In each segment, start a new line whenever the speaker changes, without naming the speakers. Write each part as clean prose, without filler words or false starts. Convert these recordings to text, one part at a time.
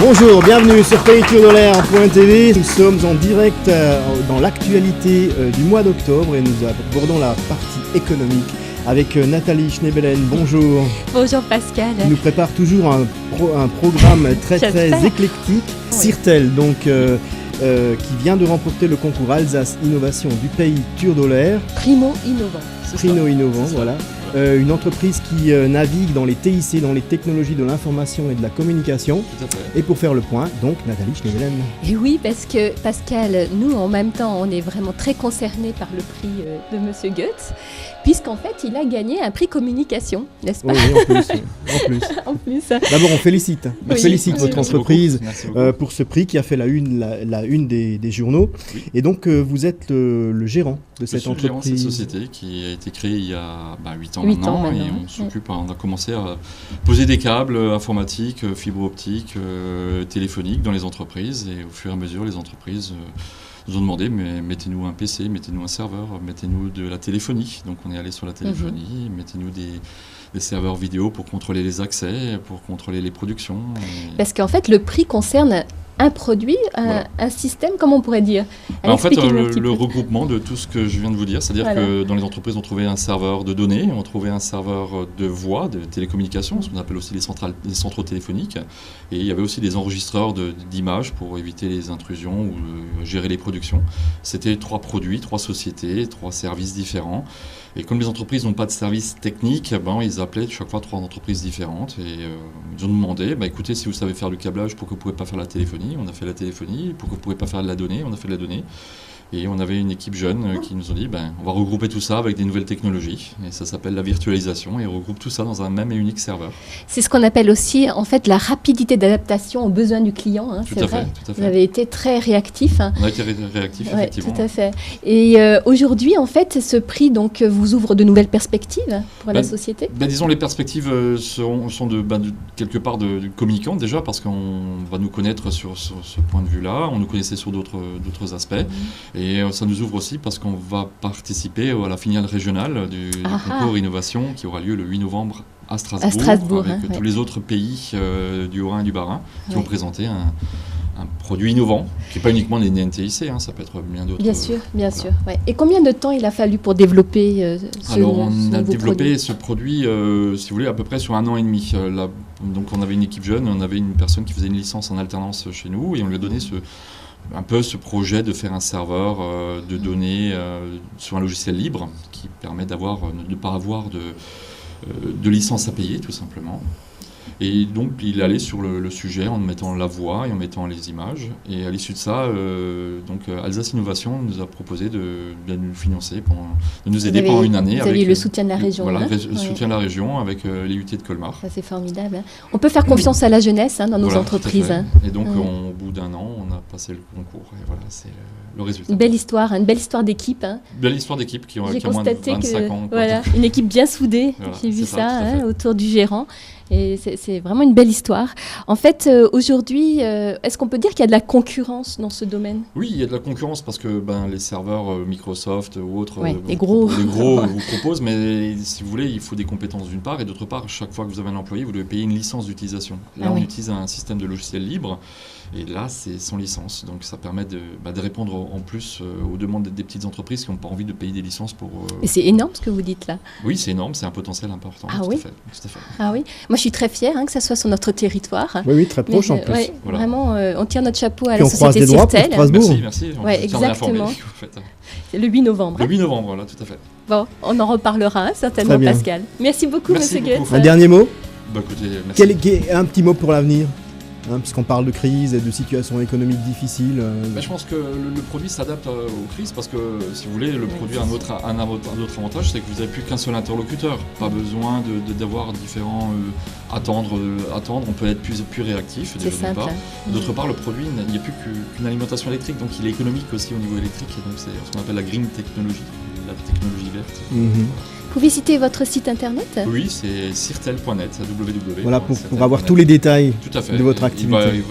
Bonjour, bienvenue sur PayTourDolaire.tv. Nous sommes en direct dans l'actualité du mois d'octobre et nous abordons la partie économique avec Nathalie Schneebelen. Bonjour.
Bonjour Pascal.
Qui nous prépare toujours un programme très éclectique. Sirtel, donc, qui vient de remporter le concours Alsace Innovation du pays Turdolaire.
Primo Innovant.
Primo Innovant, voilà. Une entreprise qui navigue dans les TIC, dans les technologies de l'information et de la communication.
Tout à fait.
Et pour faire le point, donc Nathalie Schneebelen.
Et oui, parce que Pascal, nous en même temps, on est vraiment très concernés par le prix de Monsieur Goetz, puisqu'en fait, il a gagné un prix communication, n'est-ce pas ?
Oui, en plus. D'abord, on félicite votre entreprise pour ce prix qui a fait la une des journaux. Oui. Et donc, vous êtes le gérant de cette entreprise.
Gérant de cette société qui a été créée il y a 8 ans maintenant. Et on a commencé à poser des câbles informatiques, fibre optique, téléphoniques dans les entreprises. Et au fur et à mesure, les entreprises nous ont demandé, mais mettez-nous un PC, mettez-nous un serveur, mettez-nous de la téléphonie. Donc on est allé sur la téléphonie, mettez-nous des serveurs vidéo pour contrôler les accès, pour contrôler les productions.
Parce qu'en fait, le prix concerne un produit, un système, comment on pourrait dire ?
En fait, le regroupement de tout ce que je viens de vous dire, c'est-à-dire que dans les entreprises, on trouvait un serveur de données, on trouvait un serveur de voix, de télécommunications, ce qu'on appelle aussi les centraux téléphoniques, et il y avait aussi des enregistreurs d'images pour éviter les intrusions ou gérer les productions. C'était 3 produits, 3 sociétés, 3 services différents. Et comme les entreprises n'ont pas de service technique, ils appelaient chaque fois 3 entreprises différentes et ils ont demandé, écoutez, si vous savez faire du câblage, pourquoi vous ne pouvez pas faire la téléphonie ? On a fait la téléphonie. Pourquoi vous ne pouvez pas faire de la donnée ? On a fait de la donnée. Et on avait une équipe jeune qui nous ont dit, on va regrouper tout ça avec des nouvelles technologies. Et ça s'appelle la virtualisation et on regroupe tout ça dans un même et unique serveur.
C'est ce qu'on appelle aussi, en fait, la rapidité d'adaptation aux besoins du client.
Tout à fait.
Vous avez été très réactif.
On a été réactif, effectivement.
Tout à fait. Et aujourd'hui, en fait, ce prix donc, vous ouvre de nouvelles perspectives pour la société ?
Disons, les perspectives sont de quelque part de communicants déjà, parce qu'on va nous connaître sur ce point de vue-là. On nous connaissait sur d'autres aspects. Et ça nous ouvre aussi parce qu'on va participer à la finale régionale du concours Innovation qui aura lieu le 8 novembre à Strasbourg avec tous les autres pays du Haut-Rhin et du Bas-Rhin qui ont présenté un produit innovant, qui n'est pas uniquement des NTIC, ça peut être bien d'autres.
Bien sûr. Ouais. Et combien de temps il a fallu pour développer ce
Alors, on a développé
produit
ce produit, si vous voulez, à peu près sur 1 an et demi. Donc, on avait une équipe jeune, on avait une personne qui faisait une licence en alternance chez nous, et on lui a donné un peu ce projet de faire un serveur de données sur un logiciel libre qui permet de ne pas avoir de licence à payer, tout simplement. Et donc, il est allé sur le sujet en mettant la voix et en mettant les images. Et à l'issue de ça, Alsace Innovation nous a proposé de nous financer, de nous aider pendant une année.
Vous avez eu le soutien de la région.
Voilà, le soutien de la région avec les UT de Colmar.
Ça, c'est formidable. On peut faire confiance à la jeunesse dans nos entreprises.
Et donc, au bout d'1 an, on a passé le concours. Et voilà, c'est le résultat.
Une belle histoire d'équipe.
Belle histoire d'équipe qui a moins de 25 ans.
Voilà, une équipe bien soudée. J'ai vu ça autour du gérant. Et c'est vraiment une belle histoire. En fait, aujourd'hui, est-ce qu'on peut dire qu'il y a de la concurrence dans ce domaine ?
Oui, il y a de la concurrence parce que les serveurs Microsoft ou autres
les gros
vous proposent, mais si vous voulez, il faut des compétences d'une part, et d'autre part, chaque fois que vous avez un employé, vous devez payer une licence d'utilisation. Là, on utilise un système de logiciel libre, et là, c'est sans licence. Donc, ça permet de répondre en plus aux demandes des petites entreprises qui n'ont pas envie de payer des licences pour...
Et c'est énorme ce que vous dites là.
Oui, c'est énorme, c'est un potentiel important.
Ah
tout
oui.
à fait.
Ah oui. Moi, je suis très fière que ça soit sur notre territoire.
Oui, très proche en plus.
Voilà. Vraiment, on tire notre chapeau à
la
société Sirtel.
Merci.
Exactement. C'est le 8 novembre.
Le 8 novembre, voilà, tout à fait.
Bon, on en reparlera certainement, Pascal. Merci beaucoup, Monsieur Goetz.
Un dernier mot ?
Écoutez, merci.
Un petit mot pour l'avenir ? Puisqu'on parle de crise et de situation économique difficile.
Je pense que le produit s'adapte aux crises parce que, si vous voulez, le produit a un autre avantage, c'est que vous n'avez plus qu'un seul interlocuteur. Pas besoin d'avoir différents... attendre, on peut être plus réactif.
C'est simple.
D'autre part, le produit, il n'y a plus qu'une alimentation électrique, donc il est économique aussi au niveau électrique. Et donc c'est ce qu'on appelle la green technology, la technologie verte.
Vous pouvez citer votre site internet ?
Oui, c'est sirtel.net, www.
Voilà, pour avoir tous les détails de votre activité.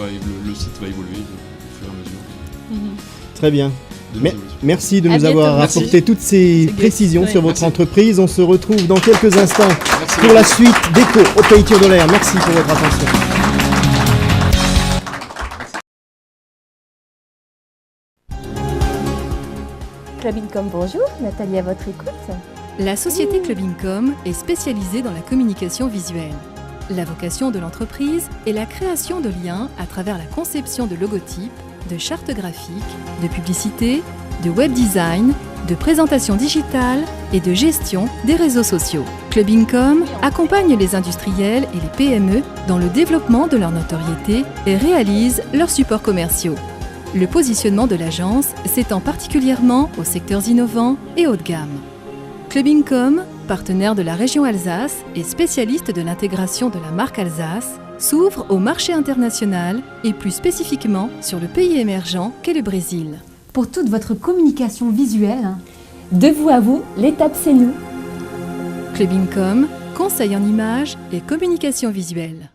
Le site va évoluer au fur et à mesure.
Très bien. Merci de nous avoir apporté toutes ces précisions sur votre entreprise. On se retrouve dans quelques instants pour la suite d'Écho au Pays Turdolaire. Merci pour votre attention.
Clubincom, bonjour. Nathalie, à votre écoute.
La société Clubincom est spécialisée dans la communication visuelle. La vocation de l'entreprise est la création de liens à travers la conception de logotypes, de chartes graphiques, de publicité, de web design, de présentation digitale et de gestion des réseaux sociaux. Clubincom accompagne les industriels et les PME dans le développement de leur notoriété et réalise leurs supports commerciaux. Le positionnement de l'agence s'étend particulièrement aux secteurs innovants et haut de gamme. Clubincom, partenaire de la région Alsace et spécialiste de l'intégration de la marque Alsace, s'ouvre au marché international et plus spécifiquement sur le pays émergent qu'est le Brésil.
Pour toute votre communication visuelle,
de vous à vous, l'étape c'est nous.
Clubincom, conseil en images et communication visuelle.